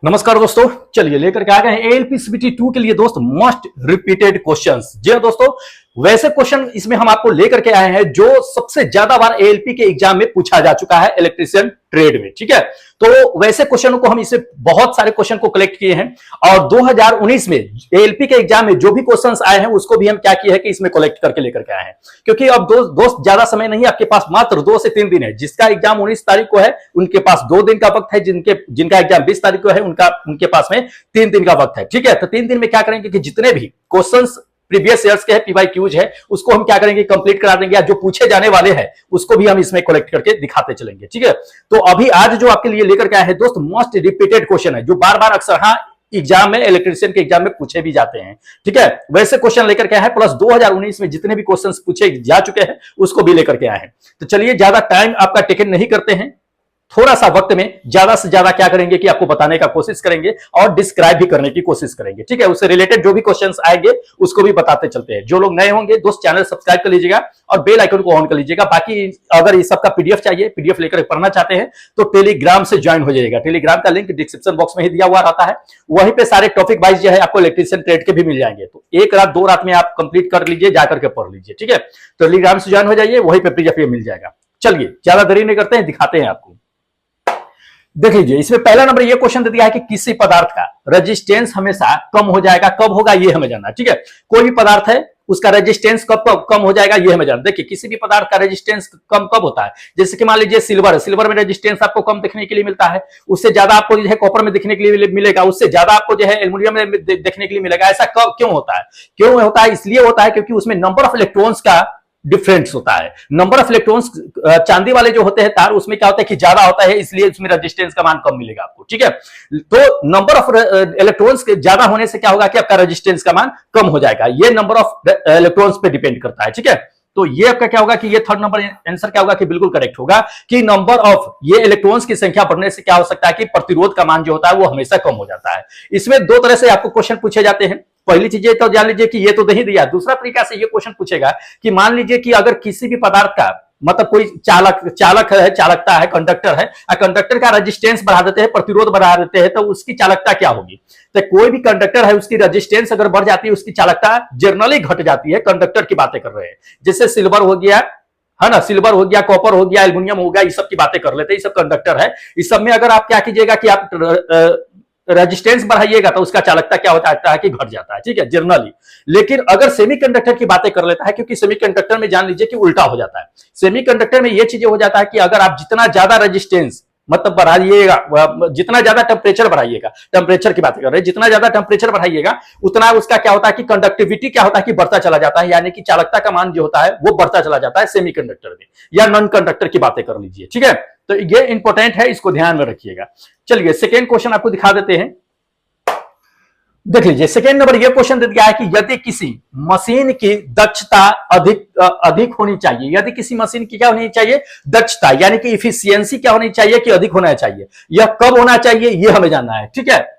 नमस्कार दोस्तों, चलिए लेकर के आ गए हैं एएलपी सीबीटी 2 के लिए दोस्त मोस्ट रिपीटेड क्वेश्चंस। जी हाँ दोस्तों, वैसे क्वेश्चन इसमें हम आपको लेकर के आए हैं जो सबसे ज्यादा बार एएलपी के एग्जाम में पूछा जा चुका है इलेक्ट्रीशियन ट्रेड में। ठीक है, तो वैसे क्वेश्चनों को हम इसे बहुत सारे क्वेश्चन को कलेक्ट किए हैं और 2019 में एएलपी के एग्जाम में जो भी क्वेश्चंस आए हैं उसको भी हम क्या किए हैं कि इसमें कलेक्ट करके लेकर के आए हैं। क्योंकि अब दोस्त ज्यादा समय नहीं है, आपके पास मात्र 2 से 3 दिन है। जिसका एग्जाम 19 तारीख को है उनके पास 2 दिन का वक्त है, जिनका एग्जाम 20 तारीख को है उनके पास में 3 दिन का वक्त है। ठीक है, तो 3 दिन में क्या करेंगे कि जितने भी क्वेश्चंस प्रीवियस ईयर्स के हैं, पीवाईक्यूज है, उसको हम क्या करेंगे कंप्लीट करा देंगे, या जो पूछे जाने वाले हैं उसको भी हम इसमें कलेक्ट करके दिखाते चलेंगे। ठीक है, तो अभी आज जो आपके लिए लेकर के आए हैं दोस्त मोस्ट रिपीटेड क्वेश्चन है जो बार बार अक्सर एग्जाम में, इलेक्ट्रीशियन के एग्जाम में पूछे भी जाते हैं। ठीक है, वैसे क्वेश्चन लेकर के आए हैं, प्लस 2019 में जितने भी क्वेश्चंस पूछे जा चुके हैं उसको भी लेकर के आए हैं। तो चलिए ज्यादा टाइम आपका टेकन नहीं करते हैं, थोड़ा सा वक्त में ज्यादा से ज्यादा क्या करेंगे कि आपको बताने का कोशिश करेंगे और डिस्क्राइब भी करने की कोशिश करेंगे। ठीक है, उससे रिलेटेड जो भी क्वेश्चंस आएंगे उसको भी बताते चलते हैं। जो लोग नए होंगे दोस्त चैनल सब्सक्राइब कर लीजिएगा और बेल आइकन को ऑन कर लीजिएगा। बाकी अगर इस सबका पीडीएफ चाहिए, पीडीएफ लेकर पढ़ना चाहते हैं तो टेलीग्राम से ज्वाइन हो जाइएगा। टेलीग्राम का लिंक डिस्क्रिप्शन बॉक्स में ही दिया हुआ रहता है, वहीं पे सारे टॉपिक वाइज जो है आपको इलेक्ट्रीशियन ट्रेड के भी मिल जाएंगे। तो एक रात 2 रात में आप कंप्लीट कर लीजिए, जाकर के पढ़ लीजिए। ठीक है, तो टेलीग्राम से ज्वाइन हो जाइए, वहीं पे पीडीएफ मिल जाएगा। चलिए ज्यादा देरी नहीं करते हैं, दिखाते हैं आपको। देख लीजिए, इसमें पहला नंबर ये क्वेश्चन दे दिया है कि किसी पदार्थ का रेजिस्टेंस हमेशा कम हो जाएगा, कब होगा ये हमें जानना। ठीक है, कोई भी पदार्थ है उसका रेजिस्टेंस कब कम हो जाएगा ये हमें जानना। देखिए, किसी भी पदार्थ का रेजिस्टेंस कम कब होता है, जैसे कि मान लीजिए सिल्वर है, सिल्वर में रेजिस्टेंस आपको कम देखने के लिए मिलता है, उससे ज्यादा आपको जो है कॉपर में देखने के लिए मिलेगा, उससे ज्यादा आपको जो है एल्युमिनियम में देखने के लिए मिलेगा। ऐसा कब क्यों होता है? क्यों होता है? इसलिए होता है क्योंकि उसमें नंबर ऑफ इलेक्ट्रॉन्स का डिफरेंस होता है। नंबर ऑफ इलेक्ट्रॉन्स चांदी वाले जो होते हैं तार, उसमें क्या होता है कि ज्यादा होता है, इसलिए उसमें रेजिस्टेंस का मान कम मिलेगा आपको। ठीक है, तो नंबर ऑफ इलेक्ट्रॉन्स के ज्यादा होने से क्या होगा कि आपका रेजिस्टेंस का मान कम हो जाएगा। ये नंबर ऑफ इलेक्ट्रॉन्स पे डिपेंड करता है। ठीक है, तो ये आपका क्या होगा कि ये थर्ड नंबर आंसर क्या होगा कि बिल्कुल करेक्ट होगा कि नंबर ऑफ ये इलेक्ट्रॉन्स की संख्या बढ़ने से क्या हो सकता है कि प्रतिरोध का मान जो होता है वो हमेशा कम हो जाता है। इसमें 2 तरह से आपको क्वेश्चन पूछे जाते हैं। पहली चीज तो जान लीजिए कि ये तो नहीं दिया, दूसरा तरीका से ये क्वेश्चन पूछेगा कि मान लीजिए कि अगर किसी भी पदार्थ का मतलब कोई चालक है, चालकता है, कंडक्टर है, कंडक्टर का रेजिस्टेंस बढ़ा देते हैं, प्रतिरोध बढ़ा देते हैं, तो उसकी चालकता क्या होगी। तो कोई भी कंडक्टर है उसकी रेजिस्टेंस अगर बढ़ जाती है उसकी चालकता जनरली घट जाती है। कंडक्टर की बातें कर रहे हैं, जैसे सिल्वर हो गया है ना, सिल्वर हो गया, कॉपर हो गया, एल्युमिनियम हो गया, इस सब की बातें कर लेते हैं, ये सब कंडक्टर है। इस सब में अगर आप क्या कीजिएगा कि आप रेजिस्टेंस बढ़ाइएगा तो उसका चालकता क्या होता है कि घट जाता है। ठीक है, जनरली। लेकिन अगर सेमीकंडक्टर की बातें कर लेता है, क्योंकि सेमीकंडक्टर में जान लीजिए कि उल्टा हो जाता है। सेमीकंडक्टर में ये चीजें हो जाता है कि अगर आप जितना ज्यादा रेजिस्टेंस मतलब बढ़ाइएगा, जितना ज्यादा टेम्परेचर बढ़ाइएगा, टेम्परेचर की बात कर रहे हैं, जितना ज्यादा टेम्परेचर बढ़ाइएगा उतना उसका क्या होता है कि कंडक्टिविटी क्या होता है कि बढ़ता चला जाता है, यानी कि चालकता का मान जो होता है वो बढ़ता चला जाता है सेमीकंडक्टर में, या नॉन कंडक्टर की बातें कर लीजिए। ठीक है, तो ये इंपॉर्टेंट है, इसको ध्यान में रखिएगा। चलिए सेकेंड क्वेश्चन आपको दिखा देते हैं। देख लीजिए, सेकेंड नंबर ये क्वेश्चन दे दिया है कि यदि किसी मशीन की दक्षता अधिक होनी चाहिए, यदि किसी मशीन की क्या होनी चाहिए, दक्षता यानी कि इफिशियंसी क्या होनी चाहिए कि अधिक होना चाहिए, यह कब होना चाहिए ये हमें जानना है। ठीक है,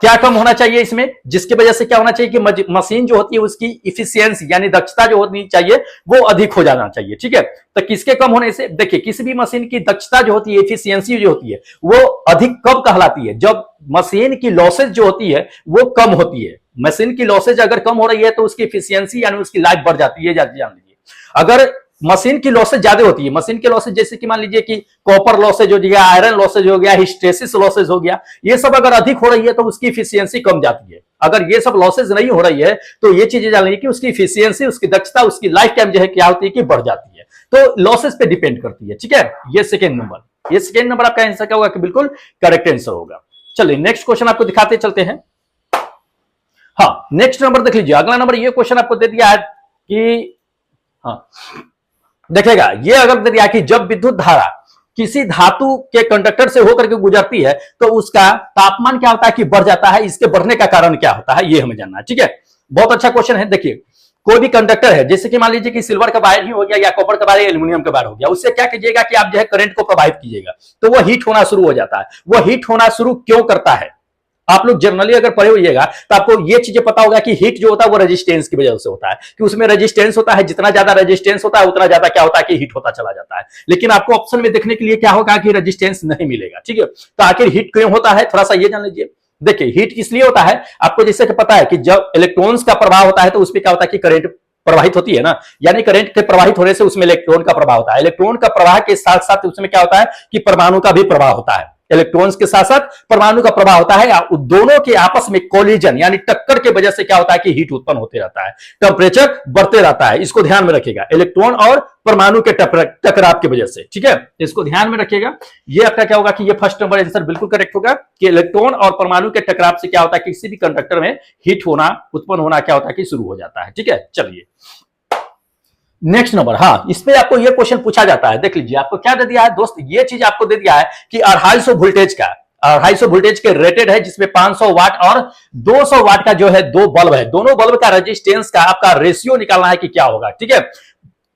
क्या कम होना चाहिए इसमें, जिसकी वजह से क्या होना चाहिए कि मशीन जो होती है उसकी इफिशियंसी यानी दक्षता जो होनी चाहिए वो अधिक हो जाना चाहिए। ठीक है, तो किसके कम होने से, देखिए किसी भी मशीन की दक्षता जो होती है, इफिशियंसी जो होती है वो अधिक कब कहलाती है, जब मशीन की लॉसेज जो होती है वो कम होती है। मशीन की लॉसेज अगर कम हो रही है तो उसकी इफिशियंसी यानी उसकी लाइफ बढ़ जाती है, जान लीजिए। अगर मशीन की लॉसेज ज्यादा होती है, मशीन की लॉसेज जैसे कि मान लीजिए कि कॉपर लॉसेज हो गया, आयरन लॉसेज हो गया, हिस्टेसिस लॉसेज हो गया, ये सब अगर अधिक हो रही है तो उसकी इफिशियंसी कम जाती है। अगर ये सब लॉसेज नहीं हो रही है तो ये चीजें जान लीजिए कि उसकी इफिशियंसी, उसकी दक्षता, उसकी लाइफ टाइम जो है क्या होती है कि बढ़ जाती है। तो लॉसेज पे डिपेंड करती है। ठीक है, ये सेकेंड नंबर आपका आंसर क्या होगा कि बिल्कुल करेक्ट आंसर होगा। चलिए नेक्स्ट क्वेश्चन आपको दिखाते चलते हैं। हाँ, नेक्स्ट नंबर देख लीजिए, अगला नंबर ये क्वेश्चन आपको दे दिया है कि हाँ देखेगा, ये अगर दे दिया कि जब विद्युत धारा किसी धातु के कंडक्टर से होकर के गुजरती है तो उसका तापमान क्या होता है कि बढ़ जाता है, इसके बढ़ने का कारण क्या होता है ये हमें जानना है। ठीक है, बहुत अच्छा क्वेश्चन है। देखिए, कोई भी कंडक्टर है, जैसे कि मान लीजिए कि सिल्वर का वायर ही हो गया या कॉपर का वायर या एल्युमिनियम का वायर हो गया, उससे क्या कीजिएगा कि आप जो है करंट को प्रवाहित कीजिएगा तो वो हीट होना शुरू हो जाता है। वो हीट होना शुरू क्यों करता है, आप लोग जनरली अगर पढ़े होइएगा तो आपको ये चीजें पता होगा कि हीट जो होता है वो रेजिस्टेंस की वजह से होता है, कि उसमें रेजिस्टेंस होता है, जितना ज्यादा रेजिस्टेंस होता है उतना ज्यादा क्या होता है कि हीट होता चला जाता है। लेकिन आपको ऑप्शन में देखने के लिए क्या होगा कि रेजिस्टेंस नहीं मिलेगा, ठीक है। तो आखिर हीट क्यों होता है, थोड़ा सा ये जान लीजिए। देखिए हीट इसलिए होता है, आपको जैसे कि पता है कि जब इलेक्ट्रॉन्स का प्रभाव होता है तो उसमें क्या होता है कि करंट प्रवाहित होती है ना, यानी करंट के प्रवाहित होने से उसमें इलेक्ट्रॉन का प्रभाव होता है। इलेक्ट्रॉन का प्रवाह के साथ साथ उसमें क्या होता है कि परमाणु का भी प्रभाव होता है। इलेक्ट्रॉन्स के साथ साथ परमाणु का प्रभाव होता है, दोनों के आपस में कोलिजन यानी टक्कर के वजह से क्या होता है कि हीट उत्पन्न होते रहता है, टेम्परेचर बढ़ते रहता है। इसको ध्यान में रखिएगा, इलेक्ट्रॉन और परमाणु के टकराव की वजह से, ठीक है, इसको ध्यान में रखिएगा। ये आपका क्या होगा कि ये फर्स्ट नंबर आंसर बिल्कुल करेक्ट होगा कि इलेक्ट्रॉन और परमाणु के टकराव से क्या होता है कि किसी भी कंडक्टर में हीट होना, उत्पन्न होना क्या होता है कि शुरू हो जाता है, ठीक है। चलिए नेक्स्ट नंबर, हाँ इसमें आपको ये क्वेश्चन पूछा जाता है, देख लीजिए आपको क्या दे दिया है दोस्त, ये चीज आपको दे दिया है कि 250 वोल्टेज का 250 वोल्टेज के रेटेड है, जिसमें 500 वाट और 200 वाट का जो है दो बल्ब है, दोनों बल्ब का रेजिस्टेंस का आपका रेशियो निकालना है कि क्या होगा, ठीक है।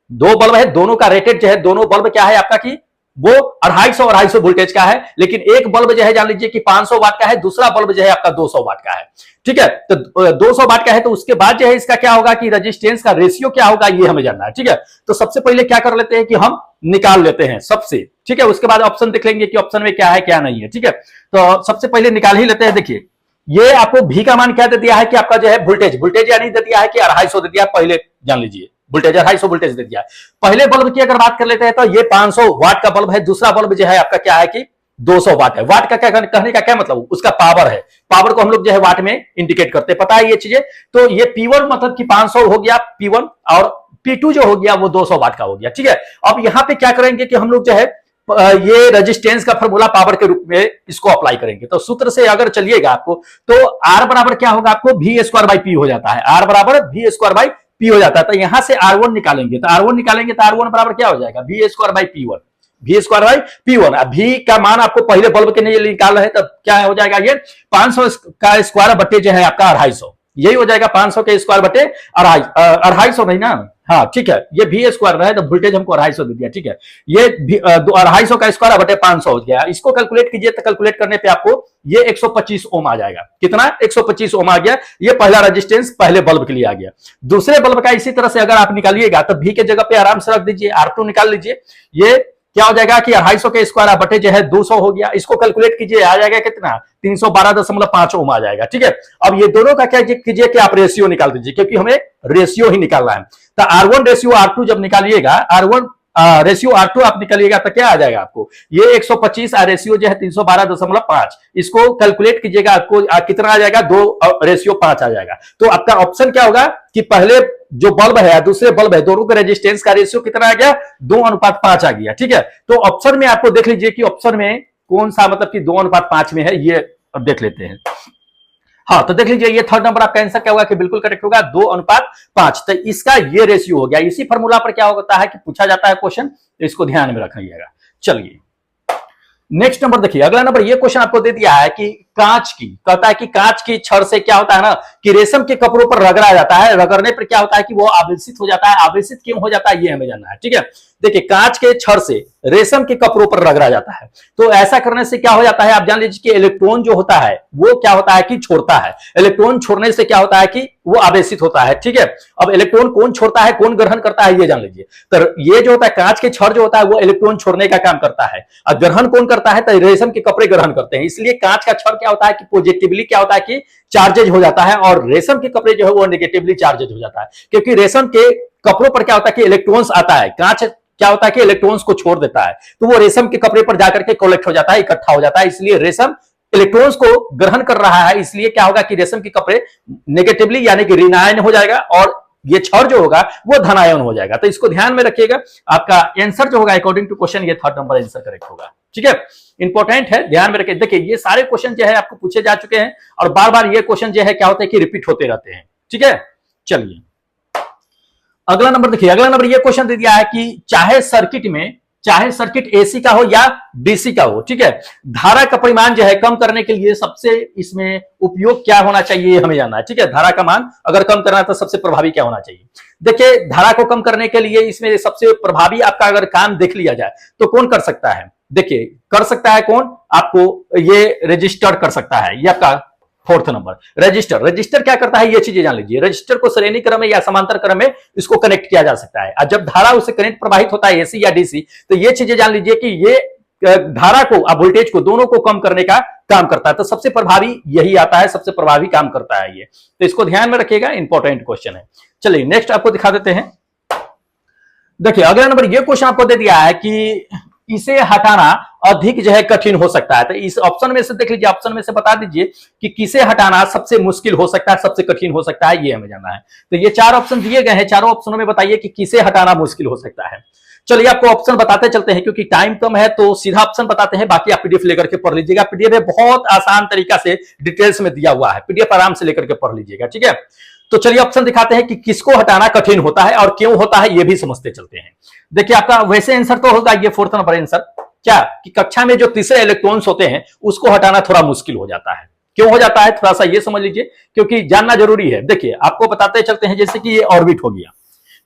दो बल्ब है, दोनों का रेटेड जो है, दोनों बल्ब क्या है आपका कि वो 250 और 250 वोल्टेज का है, लेकिन एक बल्ब जो है जान लीजिए कि 500 वाट का है, दूसरा बल्ब जो है आपका 200 वाट का है, ठीक है। तो 200 वाट का है तो उसके बाद जो है इसका क्या होगा कि रेजिस्टेंस का रेशियो क्या होगा ये हमें जानना है, ठीक है। तो सबसे पहले क्या कर लेते हैं कि हम निकाल लेते हैं सबसे, ठीक है, उसके बाद ऑप्शन देख लेंगे कि ऑप्शन में क्या है क्या नहीं है, ठीक है। तो सबसे पहले निकाल ही लेते हैं। देखिए ये आपको भी का मान क्या दे दिया है कि आपका जो है वोल्टेज यानी दे दिया है कि 250 दे दिया, पहले जान लीजिए वोल्टेज 250 वोल्टेज दे दिया है। पहले बल्ब की अगर बात कर लेते हैं तो ये 500 वाट का बल्ब है, दूसरा बल्ब जो है आपका क्या है कि 200 वाट है। वाट का क्या कहने का क्या मतलब, उसका पावर है, पावर को हम लोग जो है वाट में इंडिकेट करते हैं, पता है ये चीजें। तो ये P1 मतलब कि 500 हो गया P1 और P2 जो हो गया वो 200 वाट का हो गया, ठीक है। अब यहाँ पे क्या करेंगे कि हम लोग जो है ये रेजिस्टेंस का फॉर्मूला पावर के रूप में इसको अप्लाई करेंगे। तो सूत्र से अगर चलिएगा आपको तो R बराबर क्या होगा आपको V² हो जाता है, R बराबर V² हो जाता है। तो यहां से R1 निकालेंगे तो R1 बराबर क्या हो जाएगा V² अब V का मान आपको पहले बल्ब के लिए निकाल रहे हैं, तब क्या हो जाएगा ये 500 का स्क्वायर बटे जो है आपका 250, यही हो जाएगा 500 के स्क्वायर बटे 250 नहीं ना, हाँ ठीक है, ये V² रहा है तो वोल्टेज हमको 250 दे दिया, ठीक है। ये 250 का स्क्वायर बटे 500 हो गया, इसको कैलकुलेट कीजिए तो कैलकुलेट करने पे आपको ये 125 ओम आ जाएगा। कितना 125 ओम आ गया, ये पहला रेजिस्टेंस पहले बल्ब के लिए आ गया। दूसरे बल्ब का इसी तरह से अगर आप निकालिएगा तो V के जगह पे आराम से रख दीजिए, R2 निकाल लीजिए, ये क्या हो जाएगा कि 250 के स्क्वायर बटे जो है 200 हो गया, इसको कैलकुलेट कीजिए आ जाएगा कितना 312.5 ओम आ जाएगा, ठीक है। अब ये दोनों का क्या कीजिए कि आप रेशियो निकाल दीजिए, क्योंकि हमें रेशियो ही निकालना है। तो R1 रेशियो R2 जब निकालिएगा, R1 रेशियो R2 आप निकालिएगा तो क्या आ जाएगा आपको ये 125 रेशियो जो है 312.5, इसको कैलकुलेट कीजिएगा आपको कितना आ जाएगा 2:5 आ जाएगा। तो आपका ऑप्शन क्या होगा कि पहले जो बल्ब है दूसरे बल्ब है दोनों का रेजिस्टेंस का रेशियो कितना आ गया 2:5 आ गया, ठीक है। तो ऑप्शन में आपको देख लीजिए कि ऑप्शन में कौन सा मतलब कि 2:5 में है, ये अब देख लेते हैं। हाँ तो देख लीजिए ये थर्ड नंबर आपका आंसर क्या होगा कि बिल्कुल करेक्ट होगा 2:5। तो इसका ये रेशियो हो गया। इसी फॉर्मूला पर क्या होता है कि पूछा जाता है क्वेश्चन, तो इसको ध्यान में रखिएगा। चलिए नेक्स्ट नंबर देखिए, अगला नंबर ये क्वेश्चन आपको दे दिया है कि कांच की, कहता है कि कांच की छड़ से क्या होता है ना कि रेशम के कपड़ों पर रगड़ा जाता है, रगड़ने पर क्या होता है कि वो आवेशित हो जाता है। आवेशित क्यों हो जाता है ये हमें जानना है, ठीक है। देखिए कांच के छड़ से रेशम के कपड़ों पर रगड़ा जाता है, तो ऐसा करने से क्या हो जाता है आप जान लीजिए कि इलेक्ट्रॉन जो होता है वो क्या होता है कि छोड़ता है। इलेक्ट्रॉन छोड़ने से क्या होता है कि वो आवेशित होता है, ठीक है। अब इलेक्ट्रॉन कौन छोड़ता है कौन ग्रहण करता है ये जान लीजिए। तो ये जो होता है कांच के छड़ जो होता है वो इलेक्ट्रॉन छोड़ने का काम करता है, और ग्रहण कौन करता है तो रेशम के कपड़े ग्रहण करते हैं। इसलिए कांच का छड़ क्या होता है कि पॉजिटिवली क्या होता है कि चार्जेज हो जाता है, और रेशम के कपड़े जो है वो नेगेटिवली चार्जेज हो जाता है, क्योंकि रेशम के कपड़ों पर क्या होता है कि इलेक्ट्रॉन्स आता है, कांच क्या होता है कि इलेक्ट्रॉन्स को छोड़ देता है, तो वो रेशम के कपड़े पर जाकर के कलेक्ट हो जाता है, इकट्ठा हो जाता है। इसलिए रेशम इलेक्ट्रॉन्स को ग्रहण कर रहा है, इसलिए क्या होगा कि रेशम के कपड़े नेगेटिवली यानी कि ऋणायन हो जाएगा, और ये छड़ जो होगा वो धनायन हो जाएगा। तो इसको ध्यान में रखिएगा, आपका आंसर जो होगा अकॉर्डिंग टू क्वेश्चन ये थर्ड नंबर आंसर करेक्ट होगा, ठीक है। इंपॉर्टेंट है, ध्यान में रखिए। देखिए ये सारे क्वेश्चन जो है आपको पूछे जा चुके हैं, और बार बार ये क्वेश्चन जो है क्या होता है कि रिपीट होते रहते हैं, ठीक है। चलिए अगला नंबर देखिए, अगला नंबर ये क्वेश्चन दे दिया है कि चाहे सर्किट एसी का हो या डीसी का हो, ठीक है, धारा का परिमाण जो है कम करने के लिए सबसे इसमें उपयोग क्या होना चाहिए हमें जानना है, ठीक है। धारा का मान अगर कम करना है तो सबसे प्रभावी क्या होना चाहिए। देखिए धारा को कम करने के लिए इसमें सबसे प्रभावी आपका अगर काम देख लिया जाए तो कौन कर सकता है, देखिए कर सकता है कौन, आपको ये रजिस्टर कर सकता है, ये आपका फोर्थ नंबर रजिस्टर। रजिस्टर क्या करता है ये चीजें जान लीजिए। रजिस्टर को श्रेणी क्रम में या समांतर क्रम में इसको कनेक्ट किया जा सकता है। और जब धारा उसे करंट प्रवाहित होता है एसी या डीसी, तो ये चीजें जान लीजिए कि ये धारा को और वोल्टेज को दोनों को कम करने का काम करता है। तो सबसे प्रभावी यही आता है, सबसे प्रभावी काम करता है ये, तो इसको ध्यान में रखिएगा, इंपॉर्टेंट क्वेश्चन है। चलिए नेक्स्ट आपको दिखा देते हैं। देखिए अगला नंबर ये क्वेश्चन आपको दे दिया है कि इसे हटाना अधिक जो है कठिन हो सकता है। तो इस ऑप्शन में से देख लीजिए, ऑप्शन में से बता दीजिए कि किसे हटाना सबसे मुश्किल हो सकता है, सबसे कठिन हो सकता है, ये हमें जानना है। तो ये 4 ऑप्शन दिए गए हैं, चारों ऑप्शनों में बताइए कि किसे हटाना मुश्किल हो सकता है। चलिए आपको ऑप्शन बताते चलते हैं, क्योंकि टाइम कम है तो सीधा ऑप्शन बताते हैं, बाकी आप पीडीएफ लेकर के पढ़ लीजिएगा। पीडीएफ में बहुत आसान तरीका से डिटेल्स में दिया हुआ है, पीडीएफ आराम से लेकर के पढ़ लीजिएगा, ठीक है। तो चलिए ऑप्शन दिखाते हैं कि किसको हटाना कठिन होता है और क्यों होता है, ये भी समझते चलते हैं। देखिए आपका वैसे आंसर तो होगा ये फोर्थ नंबर आंसर, क्या कि कक्षा में जो तीसरे इलेक्ट्रॉन्स होते हैं उसको हटाना थोड़ा मुश्किल हो जाता है। क्यों हो जाता है थोड़ा सा ये समझ लीजिए, क्योंकि जानना जरूरी है। देखिए आपको बताते चलते हैं, जैसे कि ये ऑर्बिट हो गया,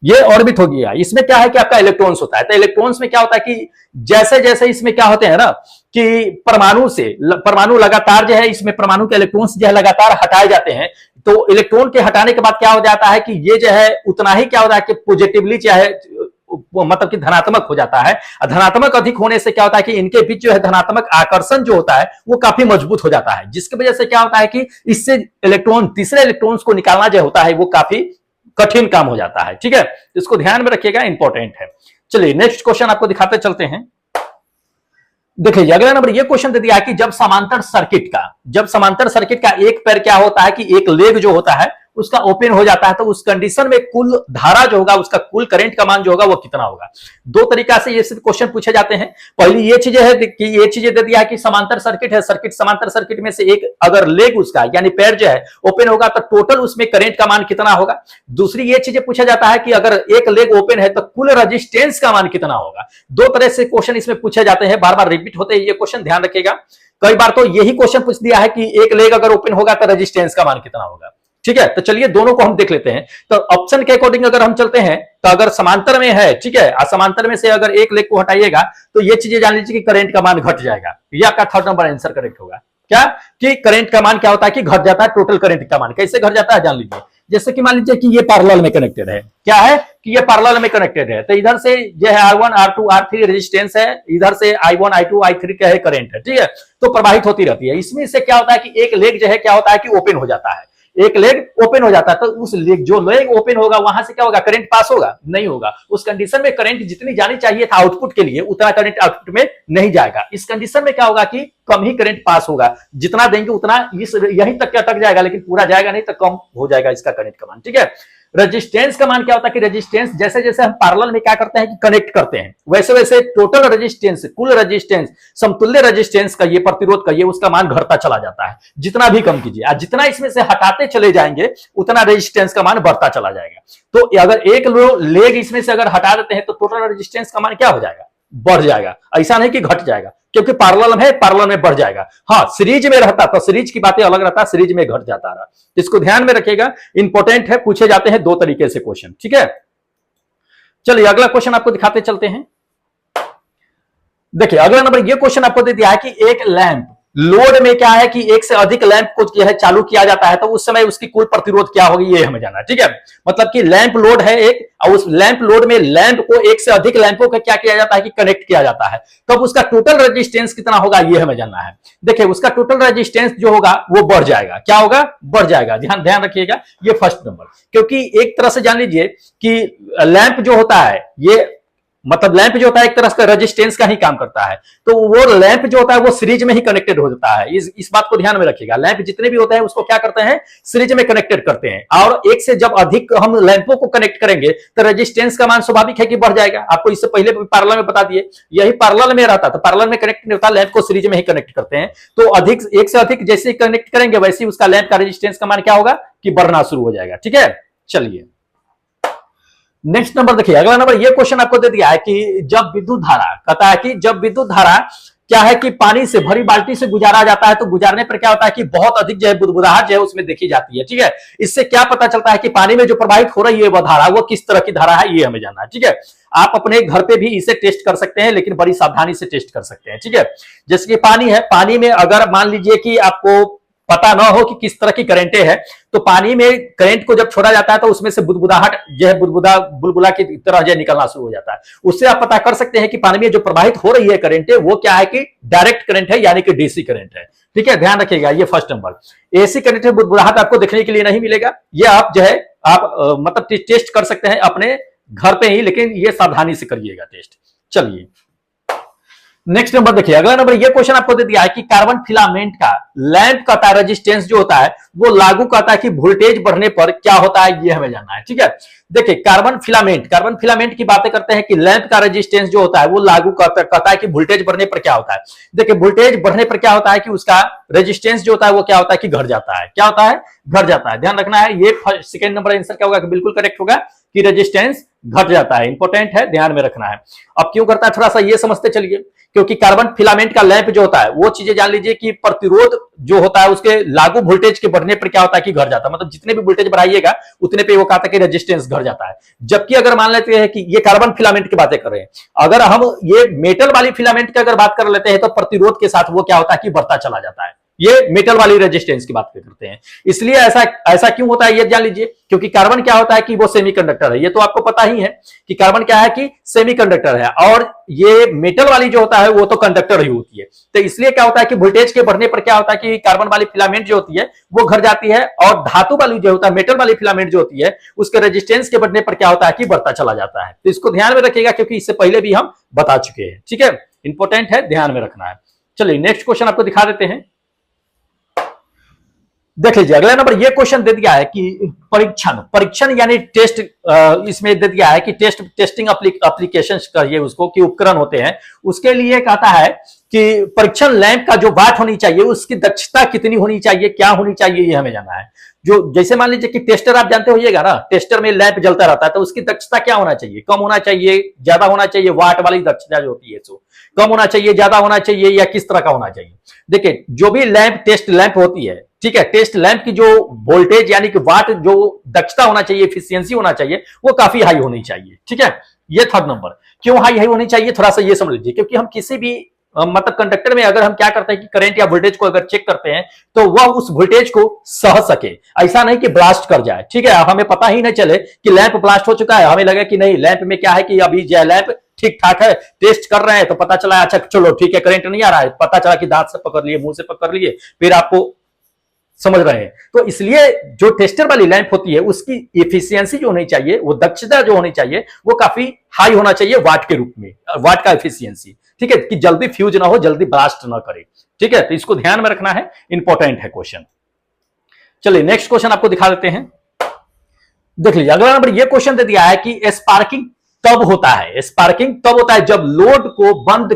ये ऑर्बिट हो गया, इसमें क्या है कि आपका इलेक्ट्रॉन्स होता है। तो इलेक्ट्रॉन्स में क्या होता है कि जैसे जैसे इसमें क्या होते हैं ना कि परमाणु लगातार जो है, इसमें परमाणु के इलेक्ट्रॉन्स जो है लगातार हटाए जाते हैं। तो इलेक्ट्रॉन के हटाने के बाद क्या हो जाता है कि ये जो है उतना ही क्या होता है कि पॉजिटिवली चाहे मतलब कि धनात्मक हो जाता है। धनात्मक अधिक होने से क्या होता है कि इनके बीच जो है धनात्मक आकर्षण जो होता है वो काफी मजबूत हो जाता है, जिसकी वजह से क्या होता है कि इससे इलेक्ट्रॉन तीसरे इलेक्ट्रॉन्स को निकालना जो होता है वो काफी कठिन काम हो जाता है, ठीक है। इसको ध्यान में रखिएगा, इंपॉर्टेंट है। चलिए नेक्स्ट क्वेश्चन आपको दिखाते चलते हैं। देखिए अगला नंबर ये क्वेश्चन दे दिया है कि जब समांतर सर्किट का एक पैर क्या होता है कि एक लेग जो होता है उसका ओपन हो जाता है, तो उस कंडीशन में कुल धारा जो होगा, उसका कुल करंट का मान जो होगा वो कितना होगा। दो तरीका से ये क्वेश्चन पूछे जाते हैं। पहली ये चीजें है कि ये चीजें दे दिया है कि समांतर सर्किट है, समांतर सर्किट में से एक अगर लेग उसका यानी पैर जो है ओपन होगा तो टोटल उसमें करंट का मान कितना होगा। दूसरी ये चीजें पूछा जाता है कि अगर एक लेग ओपन है तो कुल रजिस्टेंस का मान कितना होगा। दो तरह से क्वेश्चन इसमें पूछे जाते हैं, बार बार रिपीट होते हैं ये क्वेश्चन, ध्यान रखिएगा। कई बार तो यही क्वेश्चन पूछ दिया है कि एक लेग अगर ओपन होगा तो रजिस्टेंस का मान कितना होगा, ठीक है। तो चलिए दोनों को हम देख लेते हैं। तो ऑप्शन के अकॉर्डिंग अगर हम चलते हैं तो अगर समांतर में है, ठीक है, समांतर में से अगर एक लेग को हटाइएगा तो ये चीजें जान लीजिए कि करंट का मान घट जाएगा। ये आपका थर्ड नंबर आंसर करेक्ट होगा। क्या कि करंट का मान क्या होता है कि घट जाता है, टोटल करंट का मान कैसे घट जाता है जान लीजिए। जैसे कि मान लीजिए कि ये पैरेलल में कनेक्टेड है, क्या है कि ये पैरेलल में कनेक्टेड है, तो इधर से ये है R1 R2 R3 रेजिस्टेंस है, इधर से I1 I2 I3 क्या है करंट है, ठीक है। तो प्रवाहित होती रहती है। इसमें से क्या होता है कि एक लेग जो है क्या होता है कि ओपन हो जाता है, एक लेग ओपन हो जाता है। तो उस लेग जो लेग ओपन होगा वहां से क्या होगा, करंट पास होगा नहीं होगा। उस कंडीशन में करंट जितनी जानी चाहिए था आउटपुट के लिए उतना करंट आउटपुट में नहीं जाएगा। इस कंडीशन में क्या होगा कि कम ही करंट पास होगा, जितना देंगे उतना इस यहीं तक अटक जाएगा, लेकिन पूरा जाएगा नहीं तो कम हो जाएगा इसका करंट का मान, ठीक है। रेजिस्टेंस का मान क्या होता है कि रेजिस्टेंस जैसे जैसे हम पैरेलल में क्या करते हैं कि कनेक्ट करते हैं, वैसे वैसे टोटल रेजिस्टेंस, कुल रेजिस्टेंस, समतुल्य रेजिस्टेंस का ये प्रतिरोध का ये उसका मान घटता चला जाता है। जितना भी कम कीजिए और जितना इसमें से हटाते चले जाएंगे उतना रेजिस्टेंस का मान बढ़ता चला जाएगा। तो अगर एक लेग इसमें से अगर हटा देते हैं तो टोटल रेजिस्टेंस का मान क्या हो जाएगा, बढ़ जाएगा। ऐसा नहीं कि घट जाएगा, क्योंकि पैरेलल है, पैरेलल में बढ़ जाएगा। हाँ सीरीज में रहता तो सीरीज की बातें अलग रहता, सीरीज में घट जाता रहा। इसको ध्यान में रखिएगा, इंपॉर्टेंट है, पूछे जाते हैं दो तरीके से क्वेश्चन, ठीक है। चलिए अगला क्वेश्चन आपको दिखाते चलते हैं। देखिए अगला नंबर ये क्वेश्चन आपको दे दिया है कि एक लैंप लोड में क्या है कि एक से अधिक लैंप को जो है चालू किया जाता है तो उस समय उसकी कुल प्रतिरोध क्या होगी ये हमें जानना है, ठीक है। मतलब कि लैंप लोड है एक, और उस लैंप लोड में लैंप को एक से अधिक लैंपों का क्या किया जाता है कि कनेक्ट किया जाता है, तब उसका टोटल रेजिस्टेंस कितना होगा ये हमें जानना है। देखिए उसका टोटल रेजिस्टेंस जो होगा वो बढ़ जाएगा, क्या होगा, बढ़ जाएगा। ध्यान रखिएगा ये फर्स्ट नंबर, क्योंकि एक तरह से जान लीजिए कि लैंप जो होता है ये मतलब लैंप जो होता है एक तरह का रेजिस्टेंस का ही काम करता है, तो वो लैंप जो होता है वो सीरीज में ही कनेक्टेड हो जाता है। इस बात को ध्यान में रखिएगा, लैंप जितने भी होते हैं उसको क्या करते हैं, सीरीज में कनेक्टेड करते हैं। और एक से जब अधिक हम लैंपों को कनेक्ट करेंगे तो रेजिस्टेंस का मान स्वाभाविक है कि बढ़ जाएगा। आपको इससे पहले पैरेलल में बता दिए, यही पैरेलल में रहता, तो पैरेलल में कनेक्ट नहीं होता, लैंप को सीरीज में ही कनेक्ट करते हैं। तो अधिक एक से अधिक जैसे कनेक्ट करेंगे वैसे ही उसका लैंप का रेजिस्टेंस का मान क्या होगा कि बढ़ना शुरू हो जाएगा, ठीक है। चलिए नेक्स्ट नंबर देखिए, अगला नंबर ये क्वेश्चन आपको दे दिया है कि जब विद्युत धारा, कहता है कि जब विद्युत धारा क्या है कि पानी से भरी बाल्टी से गुजारा जाता है तो गुजारने पर क्या होता है कि बहुत अधिक जो है बुदबुदाहट जो है उसमें देखी जाती है, ठीक है। इससे क्या पता चलता है कि पानी में जो प्रवाहित हो रही है वह धारा वो किस तरह की धारा है ये हमें जानना है, ठीक है। आप अपने घर पे भी इसे टेस्ट कर सकते हैं, लेकिन बड़ी सावधानी से टेस्ट कर सकते हैं, ठीक है। जैसे कि पानी है, पानी में अगर मान लीजिए कि आपको पता ना हो कि किस तरह की करंटे है, तो पानी में करंट को जब छोड़ा जाता है तो उसमें से बुदबुदाहट जो है बुलबुला की तरह जो निकलना शुरू हो जाता है। उससे आप पता कर सकते हैं कि पानी में जो प्रवाहित हो रही है करंट है वो क्या है कि डायरेक्ट करंट है, यानी कि डीसी करंट है। ठीक है, ध्यान रखिएगा। ये फर्स्ट नंबर। एसी करंट में बुदबुदाहट आपको देखने के लिए नहीं मिलेगा। ये आप जो है आप मतलब टेस्ट कर सकते हैं अपने घर पे ही, लेकिन ये सावधानी से करिएगा टेस्ट। चलिए नेक्स्ट नंबर देखिए, अगला नंबर ये क्वेश्चन आपको दे दिया है कि कार्बन फिलामेंट का लैंप का रेजिस्टेंस जो होता है वो लागू करता है कि वोल्टेज बढ़ने पर क्या होता है, ये हमें जानना है। ठीक है, देखिए कार्बन फिलामेंट की बातें करते हैं कि लैंप का रेजिस्टेंस जो होता है वो लागू करता है कि वोल्टेज बढ़ने पर क्या होता है। देखिए वोल्टेज बढ़ने पर क्या होता है कि उसका रेजिस्टेंस जो होता है वो क्या होता है कि घट जाता है। क्या होता है? घट जाता है। ध्यान रखना है, ये सेकेंड नंबर आंसर क्या होगा कि बिल्कुल करेक्ट होगा कि रेजिस्टेंस घट जाता है। इंपॉर्टेंट है, ध्यान में रखना है। अब क्यों करता है थोड़ा सा ये समझते चलिए, क्योंकि कार्बन फिलामेंट का लैंप जो होता है वो चीजें जान लीजिए कि प्रतिरोध जो होता है उसके लागू वोल्टेज के बढ़ने पर क्या होता है कि घट जाता है। मतलब जितने भी वोल्टेज बढ़ाइएगा उतने पे वो कहता है कि रेजिस्टेंस घट जाता है। जबकि अगर मान लेते हैं कि ये कार्बन फिलामेंट की बातें कर रहे हैं, अगर हम ये मेटल वाली फिलामेंट की अगर बात कर लेते हैं तो प्रतिरोध के साथ वो क्या होता है कि बढ़ता चला जाता है। ये मेटल वाली रेजिस्टेंस की बात करते हैं। इसलिए ऐसा क्यों होता है ये जान लीजिए, क्योंकि कार्बन क्या होता है कि वो सेमीकंडक्टर है। ये तो आपको पता ही है कि कार्बन क्या है कि सेमीकंडक्टर है, और ये मेटल वाली जो होता है वो तो कंडक्टर ही होती है। तो इसलिए क्या होता है कि वोल्टेज के बढ़ने पर क्या होता है कि कार्बन वाली फिलामेंट जो होती है वो घट जाती है, और धातु वाली जो होता है मेटल वाली फिलामेंट जो होती है उसके रेजिस्टेंस के बढ़ने पर क्या होता है कि बढ़ता चला जाता है। तो इसको ध्यान में रखिएगा, क्योंकि इससे पहले भी हम बता चुके हैं। ठीक है, इंपॉर्टेंट है, ध्यान में रखना है। चलिए नेक्स्ट क्वेश्चन आपको दिखा देते हैं। देख लीजिए अगला नंबर ये क्वेश्चन दे दिया है कि परीक्षण यानी टेस्ट, इसमें दे दिया है कि टेस्टिंग एप्लीकेशन करिए उसको, कि उपकरण होते हैं उसके लिए कहता है कि परीक्षण लैंप का जो वाट होनी चाहिए उसकी दक्षता कितनी होनी चाहिए, क्या होनी चाहिए, ये हमें जानना है। जो जैसे मान लीजिए कि टेस्टर आप जानते होइएगा ना, टेस्टर में लैंप जलता रहता है, तो उसकी दक्षता क्या होना चाहिए, कम होना चाहिए, ज्यादा होना चाहिए, वाट वाली दक्षता जो होती है सो कम होना चाहिए, ज्यादा होना चाहिए, या किस तरह का होना चाहिए। देखिए जो भी लैंप टेस्ट लैंप होती है, ठीक है, टेस्ट लैंप की जो वोल्टेज यानी कि वाट जो दक्षता होना चाहिए, एफिशिएंसी होना चाहिए, वो काफी हाई होनी चाहिए। ठीक है, ये थर्ड नंबर। क्यों हाई होनी चाहिए थोड़ा सा ये समझ लीजिए, क्योंकि हम किसी भी मतलब कंडक्टर में अगर हम क्या करते हैं कि करंट या वोल्टेज को अगर चेक करते हैं तो वह उस वोल्टेज को सह सके, ऐसा नहीं कि ब्लास्ट कर जाए। ठीक है, हमें पता ही नहीं चले कि लैंप ब्लास्ट हो चुका है, हमें लगे कि नहीं लैंप में क्या है कि अभी जो लैंप ठीक ठाक है, टेस्ट कर रहे हैं तो पता चला अच्छा चलो ठीक है करंट नहीं आ रहा है, पता चला कि दांत से पकड़ लिए, मुंह से पकड़ लिए, फिर आपको समझ रहे हैं। तो इसलिए जो टेस्टर वाली लैंप होती है उसकी एफिशिएंसी जो होनी चाहिए, वो दक्षता जो होनी चाहिए वो काफी हाई होना चाहिए वाट के रूप में, वाट का एफिशिएंसी। ठीक है, कि जल्दी फ्यूज ना हो, जल्दी ब्लास्ट ना करे। ठीक है, तो इसको ध्यान में रखना है, इंपॉर्टेंट है क्वेश्चन। चलिए नेक्स्ट क्वेश्चन आपको दिखा देते हैं। देख लीजिए अगला नंबर ये क्वेश्चन दे दिया है कि स्पार्किंग तब होता है, स्पार्किंग तब होता है जब लोड को बंद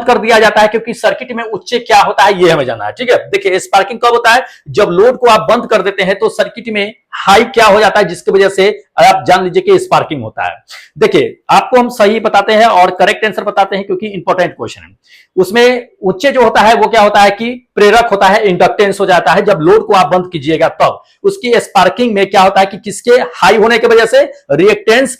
कर दिया जाता है, क्योंकि सर्किट में उच्च क्या होता है ये हमें जानना है। ठीक है, देखिए स्पार्किंग कब होता है, जब लोड को आप बंद कर देते हैं तो सर्किट में हाई क्या हो जाता है, जिसकी वजह से आप जान लीजिए कि स्पार्किंग होता है। देखिए आपको हम सही बताते हैं और करेक्ट आंसर बताते हैं, क्योंकि इंपॉर्टेंट क्वेश्चन है। उसमें उच्च जो होता है वो क्या होता है कि प्रेरक होता है, इंडक्टेंस हो जाता है। जब लोड को आप बंद कीजिएगा तब उसकी स्पार्किंग में क्या होता है कि किसके हाई होने की वजह से, रिएक्टेंस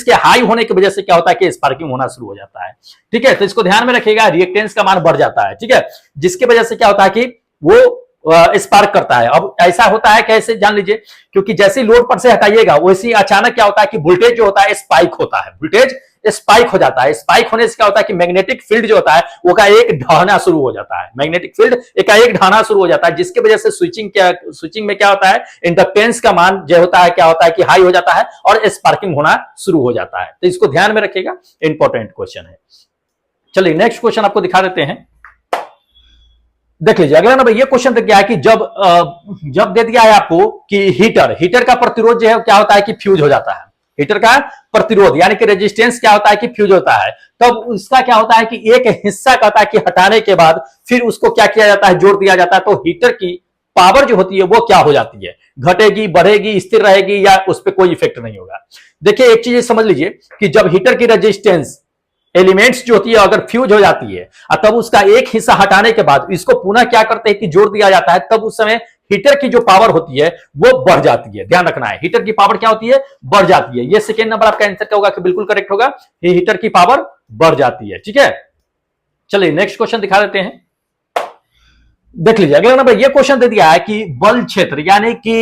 के हाई होने की वजह से क्या होता है कि स्पार्किंग होना शुरू हो जाता है। ठीक है, तो इसको ध्यान में रखिएगा, रिएक्टेंस का मान बढ़ जाता है। ठीक है, जिसकी वजह से क्या होता है कि वो स्पार्क करता है। अब ऐसा होता है कैसे जान लीजिए, क्योंकि जैसे लोड पर से हटाइएगा वैसे अचानक क्या होता है कि वोल्टेज जो होता है स्पाइक होता है, वोल्टेज स्पाइक हो जाता है। स्पाइक होने से क्या होता है कि मैग्नेटिक फील्ड जो होता है वो का एक ढहना शुरू हो जाता है, मैग्नेटिक फील्ड एक ढहना शुरू हो जाता है, जिसकी वजह से स्विचिंग में क्या होता है, इंडक्टेंस का मान जो होता है क्या होता है कि हाई हो जाता है और स्पार्किंग होना शुरू हो जाता है। तो इसको ध्यान में रखिएगा, इंपॉर्टेंट क्वेश्चन है। चलिए नेक्स्ट क्वेश्चन आपको दिखा देते हैं। देख लीजिए अगला नंबर ये क्वेश्चन दिया है कि जब दे दिया है आपको कि हीटर का प्रतिरोध जो है क्या होता है कि फ्यूज हो जाता है। हीटर का प्रतिरोध यानी कि रेजिस्टेंस क्या होता है कि फ्यूज होता है, तब उसका क्या होता है कि एक हिस्सा कहता है कि हटाने के बाद फिर उसको क्या किया जाता है, जोड़ दिया जाता है। तो हीटर की पावर जो होती है वो क्या हो जाती है, घटेगी, बढ़ेगी, स्थिर रहेगी, या उस पर कोई इफेक्ट नहीं होगा। देखिए एक चीज समझ लीजिए कि जब हीटर की रेजिस्टेंस एलिमेंट्स जो होती है अगर फ्यूज हो जाती है तब उसका एक हिस्सा हटाने के बाद इसको पुनः क्या करते हैं कि जोड़ दिया जाता है, तब उस समय हीटर की जो पावर होती है वो बढ़ जाती है। ध्यान रखना है, हीटर की पावर क्या होती है, बढ़ जाती है। ये सेकेंड नंबर आपका आंसर क्या होगा कि बिल्कुल करेक्ट होगा, हीटर की पावर बढ़ जाती है। ठीक है, चलिए नेक्स्ट क्वेश्चन दिखा देते हैं। देख लीजिए अगला नंबर, ये क्वेश्चन दे दिया है कि बल क्षेत्र यानी कि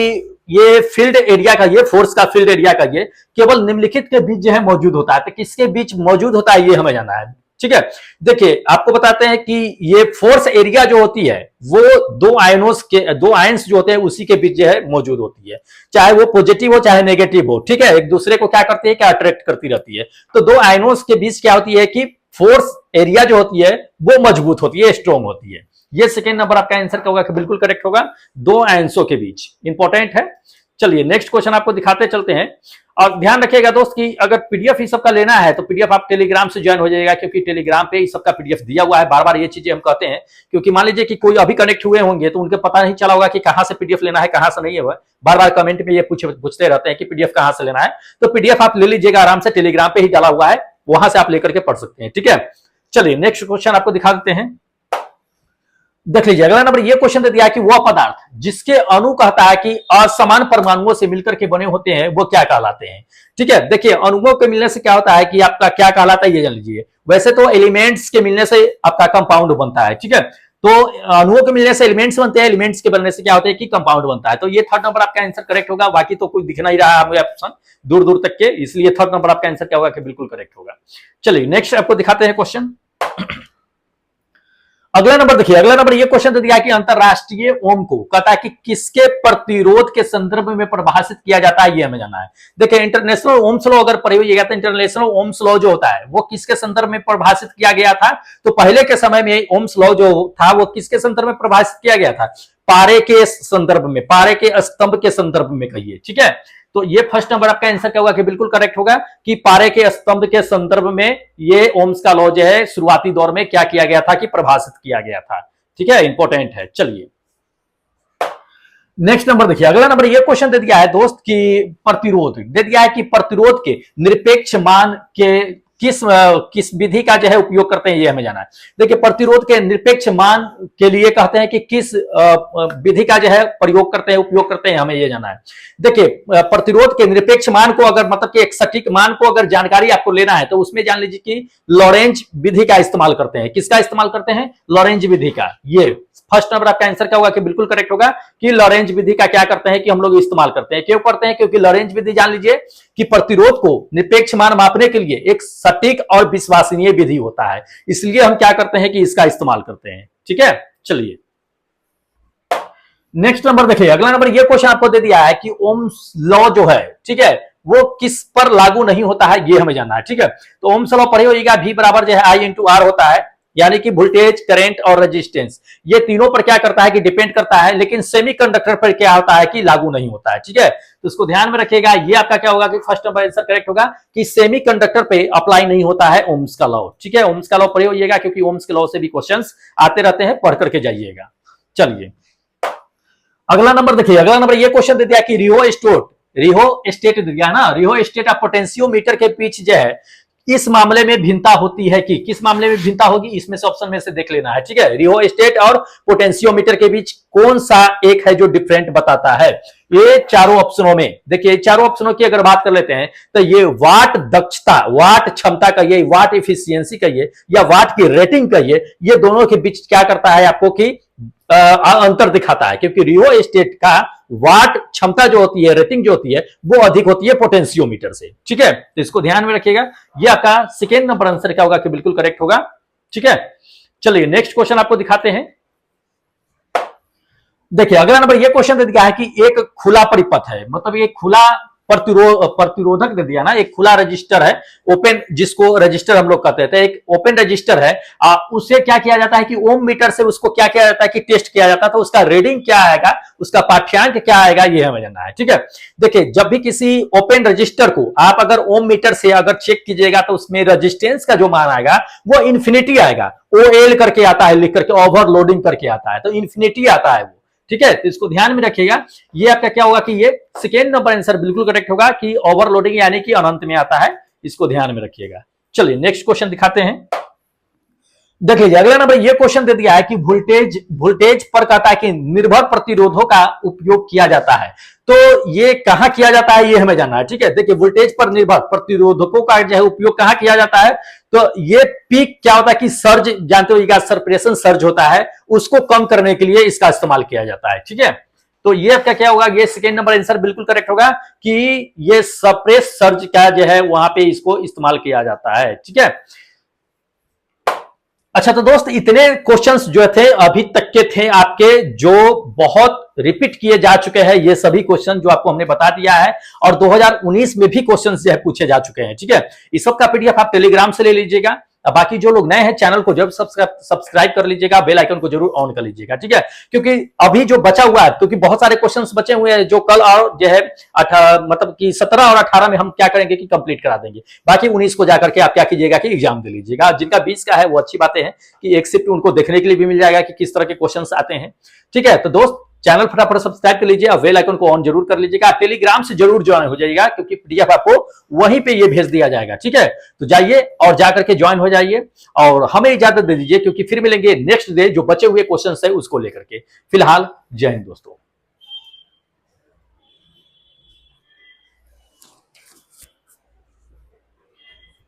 ये फील्ड एरिया का, ये फोर्स का फील्ड एरिया का ये केवल निम्नलिखित के बीच जो है मौजूद होता है, तो किसके बीच मौजूद होता है ये हमें जानना है। ठीक है, देखिए आपको बताते हैं कि ये फोर्स एरिया जो होती है वो दो आयंस जो होते हैं उसी के बीच जो है मौजूद होती है, चाहे वो पॉजिटिव हो चाहे नेगेटिव हो। ठीक है, एक दूसरे को क्या करती है, क्या अट्रैक्ट करती रहती है। तो दो आयनोस के बीच क्या होती है कि फोर्स एरिया जो होती है वो मजबूत होती है, स्ट्रॉन्ग होती है। ये सेकेंड नंबर आपका आंसर क्या होगा कि बिल्कुल करेक्ट होगा, दो आयंसों के बीच, इंपॉर्टेंट है। चलिए नेक्स्ट क्वेश्चन आपको दिखाते चलते हैं। और ध्यान रखिएगा दोस्त कि अगर पीडीएफ इस सबका लेना है तो पीडीएफ आप टेलीग्राम से ज्वाइन हो जाएगा, क्योंकि टेलीग्राम पे इस सबका पीडीएफ दिया हुआ है। बार बार ये चीजें हम कहते हैं क्योंकि मान लीजिए कि कोई अभी कनेक्ट हुए होंगे तो उनके पता नहीं चला होगा कि कहां से पीडीएफ लेना है कहां से नहीं है। बार बार कमेंट में ये पूछते रहते हैं कि पीडीएफ कहां से लेना है, तो पीडीएफ आप ले लीजिएगा आराम से, टेलीग्राम पे ही डाला हुआ है, वहां से आप लेकर के पढ़ सकते हैं। ठीक है, चलिए नेक्स्ट क्वेश्चन आपको दिखा देते हैं। देख लीजिए अगला नंबर, ये क्वेश्चन दे दिया है कि वह पदार्थ जिसके अणु कहता है कि असमान परमाणुओं से मिलकर के बने होते हैं वो क्या कहलाते हैं। ठीक है, देखिए अणुओं के मिलने से क्या होता है कि आपका क्या कहलाता है ये जान लीजिए। वैसे तो एलिमेंट्स के मिलने से आपका कंपाउंड बनता है। ठीक है, तो अणुओं के मिलने से एलिमेंट्स बनते हैं, एलिमेंट्स के बनने से क्या होता है कि कंपाउंड बनता है। तो ये थर्ड नंबर आपका आंसर करेक्ट होगा, बाकी तो कोई दिख नहीं रहा है मुझे ऑप्शन दूर दूर तक के, इसलिए थर्ड नंबर आपका आंसर क्या होगा कि बिल्कुल करेक्ट होगा। चलिए नेक्स्ट आपको दिखाते हैं क्वेश्चन। अगला नंबर देखिए, अगला नंबर ये क्वेश्चन दे दिया है कि अंतरराष्ट्रीय ओम को कहता है कि किसके प्रतिरोध के संदर्भ में परिभाषित किया जाता है, ये हमें जानना है। देखिए इंटरनेशनल ओम्स लॉ अगर पढ़े हुई तो इंटरनेशनल ओम्स लॉ जो होता है वो किसके संदर्भ में परिभाषित किया गया था, तो पहले के समय में ओम्स लॉ जो था वो किसके संदर्भ में परिभाषित किया गया था, पारे के संदर्भ में, पारे के स्तंभ के संदर्भ में कहिए। ठीक है, तो ये फर्स्ट नंबर आपका आंसर क्या होगा कि बिल्कुल करेक्ट होगा कि पारे के स्तंभ के संदर्भ में ये ओम्स का लॉ जो है शुरुआती दौर में क्या किया गया था कि प्रभाषित किया गया था। ठीक है, इंपॉर्टेंट है। चलिए नेक्स्ट नंबर देखिए, अगला नंबर ये क्वेश्चन दे दिया है दोस्त कि प्रतिरोध दे दिया है कि प्रतिरोध के निरपेक्ष मान के किस विधि का जो है उपयोग करते हैं, ये हमें जाना है। देखिए प्रतिरोध के निरपेक्ष मान के लिए कहते हैं कि किस विधि का जो है प्रयोग करते हैं, उपयोग करते हैं, हमें ये जाना है। देखिए प्रतिरोध के निरपेक्ष मान को अगर मतलब कि एक सटीक मान को अगर जानकारी आपको लेना है तो उसमें जान लीजिए कि लॉरेंज विधि का इस्तेमाल करते हैं। किसका इस्तेमाल करते हैं, लॉरेंज विधि का। ये फर्स्ट नंबर आपका आंसर क्या होगा कि बिल्कुल करेक्ट होगा कि लॉरेंज विधि का क्या करते हैं कि हम लोग इस्तेमाल करते हैं। क्यों करते हैं, क्योंकि लॉरेंज विधि जान लीजिए कि प्रतिरोध को निरपेक्ष मान मापने के लिए एक सटीक और विश्वसनीय विधि होता है, इसलिए हम क्या करते हैं कि इसका इस्तेमाल करते हैं। ठीक है, चलिए नेक्स्ट नंबर देखिए, अगला नंबर ये क्वेश्चन आपको दे दिया है कि ओम्स लॉ जो है, ठीक है, वो किस पर लागू नहीं होता है, ये हमें जानना है। ठीक है, तो ओम्स लॉ पढ़े होइएगा, V बराबर जो है I इंटू R होता है, यानी कि वोल्टेज, करंट और रेजिस्टेंस, ये तीनों पर क्या करता है कि डिपेंड करता है, लेकिन सेमीकंडक्टर पर क्या होता है कि लागू नहीं होता है। ठीक है, तो इसको ध्यान में रखिएगा। ये आपका क्या होगा कि फर्स्ट नंबर आंसर करेक्ट होगा कि सेमीकंडक्टर पे अप्लाई नहीं होता है ओम्स का लॉ। ठीक है, ओम्स का लॉ पढ़े होइएगा क्योंकि ओम्स के लॉ से भी क्वेश्चंस आते रहते हैं, पढ़ करके जाइएगा। चलिए अगला नंबर देखिए, अगला नंबर ये क्वेश्चन दे दिया कि रिहो स्टेट दे दिया ना, रिहो स्टेट ऑफ पोटेंशियोमीटर के बीच जो है इस मामले में भिन्नता होती है कि किस मामले में भिन्नता होगी, इसमें से ऑप्शन में से देख लेना है। ठीक है, रिहो स्टेट और पोटेंशियोमीटर के बीच कौन सा एक है जो डिफरेंट बताता है। ये चारों ऑप्शनों में देखिए, चारों ऑप्शनों की अगर बात कर लेते हैं तो ये वाट दक्षता, वाट क्षमता कहिए, वाट इफिशियंसी कहिए या वाट की रेटिंग कहिए, ये दोनों के बीच क्या करता है आपको कि अंतर दिखाता है, क्योंकि रियो स्टेट का वाट क्षमता जो होती है, रेटिंग जो होती है, वो अधिक होती है पोटेंशियोमीटर से। ठीक है, तो इसको ध्यान में रखिएगा। ये आपका सेकेंड नंबर आंसर क्या होगा कि बिल्कुल करेक्ट होगा। ठीक है, चलिए नेक्स्ट क्वेश्चन आपको दिखाते हैं। देखिए अगला नंबर ये क्वेश्चन दे दिया है कि एक खुला परिपथ है, मतलब ये खुला प्रतिरोधक दे दिया ना, एक खुला रजिस्टर है, ओपन, जिसको रजिस्टर हम लोग कहते हैं, एक ओपन रजिस्टर है, उससे क्या किया जाता है कि ओम मीटर से उसको क्या किया जाता है कि टेस्ट किया जाता है, तो उसका रीडिंग क्या आएगा, उसका पाठ्यांक क्या आएगा, ये हमें जानना है। ठीक है, देखिए जब भी किसी ओपन रजिस्टर को आप अगर ओम मीटर से अगर चेक कीजिएगा तो उसमें रेजिस्टेंस का जो मान आएगा वो इन्फिनिटी आएगा, OL करके आता है, लिख करके ओवरलोडिंग करके आता है, तो इन्फिनिटी आता है वो। ठीक है, तो इसको ध्यान में रखिएगा। ये आपका क्या होगा कि ये सेकेंड नंबर आंसर बिल्कुल करेक्ट होगा कि ओवरलोडिंग यानी कि अनंत में आता है, इसको ध्यान में रखिएगा। चलिए नेक्स्ट क्वेश्चन दिखाते हैं। देख लीजिए अगला नंबर ये क्वेश्चन दे दिया है कि वोल्टेज वोल्टेज पर कहता है कि निर्भर प्रतिरोधों का उपयोग किया जाता है। तो ये कहां किया जाता है ये हमें जानना है। ठीक है, देखिए वोल्टेज पर निर्भर प्रतिरोधकों का जो है उपयोग कहां किया जाता है। तो ये पीक क्या होता है कि सर्ज, जानते हो सप्रेशन सर्ज होता है, उसको कम करने के लिए इसका इस्तेमाल किया जाता है। ठीक है, तो ये आपका क्या होगा, ये सेकेंड नंबर आंसर बिल्कुल करेक्ट होगा कि ये सप्रेस सर्ज का जो है वहां पे इसको इस्तेमाल किया जाता है। ठीक है, अच्छा तो दोस्त इतने क्वेश्चंस जो थे अभी तक के थे आपके, जो बहुत रिपीट किए जा चुके हैं, ये सभी क्वेश्चन जो आपको हमने बता दिया है, और 2019 में भी क्वेश्चंस जो है पूछे जा चुके हैं। ठीक है, इस सब का पीडीएफ आप टेलीग्राम से ले लीजिएगा। अब बाकी जो लोग नए हैं चैनल को जरूर सब्सक्राइब कर लीजिएगा, बेल आइकन को जरूर ऑन कर लीजिएगा। ठीक है, क्योंकि अभी जो बचा हुआ है, क्योंकि बहुत सारे क्वेश्चंस बचे हुए हैं जो कल और जो है मतलब कि 17 और 18 में हम क्या करेंगे कि कंप्लीट करा देंगे। बाकी 19 को जाकर के आप क्या कीजिएगा कि एग्जाम दे लीजिएगा। जिनका 20 का है वो अच्छी बातें हैं कि एक शिफ्ट उनको देखने के लिए भी मिल जाएगा कि किस तरह के क्वेश्चन आते हैं। ठीक है, तो दोस्त चैनल फटाफट सब्सक्राइब कर लीजिए और बेल आइकन को ऑन जरूर कर लीजिएगा। टेलीग्राम से जरूर ज्वाइन हो जाइएगा क्योंकि पीडीएफ आपको वहीं पे ये भेज दिया जाएगा। ठीक है, तो जाइए और जाकर के ज्वाइन हो जाइए और हमें इजाजत दे दीजिए, क्योंकि फिर मिलेंगे नेक्स्ट डे जो बचे हुए क्वेश्चन है उसको लेकर के। फिलहाल जय हिंद दोस्तों।